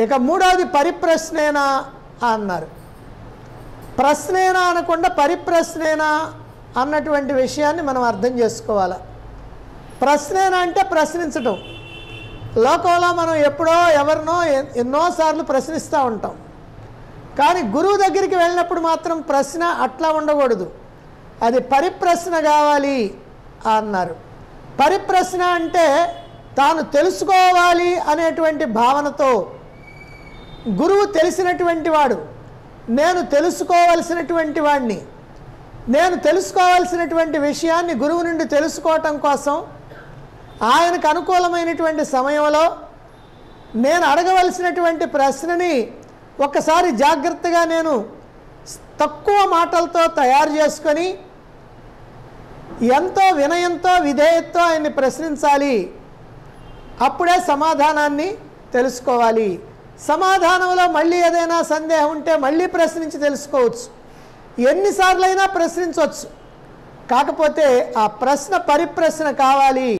ఇక మూడవది పరిప్రశ్నేనా అన్నారు. ప్రశ్నేనా అనకుండా పరిప్రశ్నేనా అన్నటువంటి విషయాన్ని మనం అర్థం చేసుకోవాలి. ప్రశ్నేనా అంటే ప్రశ్నించటం. లోకంలో మనం ఎప్పుడో ఎవరినో ఎన్నోసార్లు ప్రశ్నిస్తూ ఉంటాం. కానీ గురువు దగ్గరికి వెళ్ళినప్పుడు మాత్రం ప్రశ్న అట్లా ఉండకూడదు, అది పరిప్రశ్న కావాలి అన్నారు. పరిప్రశ్న అంటే తాను తెలుసుకోవాలి అనేటువంటి భావనతో, గురువు తెలిసినటువంటి వాడు, నేను తెలుసుకోవలసినటువంటి వాడిని, నేను తెలుసుకోవాల్సినటువంటి విషయాన్ని గురువు నుండి తెలుసుకోవటం కోసం ఆయనకు అనుకూలమైనటువంటి సమయంలో నేను అడగవలసినటువంటి ప్రశ్నని ఒక్కసారి జాగ్రత్తగా నేను తక్కువ మాటలతో తయారు చేసుకొని ఎంతో వినయంతో విధేయతతో ఆయన్ని ప్రశ్నించాలి. అప్పుడే సమాధానాన్ని తెలుసుకోవాలి. సమాధానంలో మళ్ళీ ఏదైనా సందేహం ఉంటే మళ్ళీ ప్రశ్నించి తెలుసుకోవచ్చు, ఎన్నిసార్లైనా ప్రశ్నించవచ్చు. కాకపోతే ఆ ప్రశ్న పరిప్రశ్న కావాలి.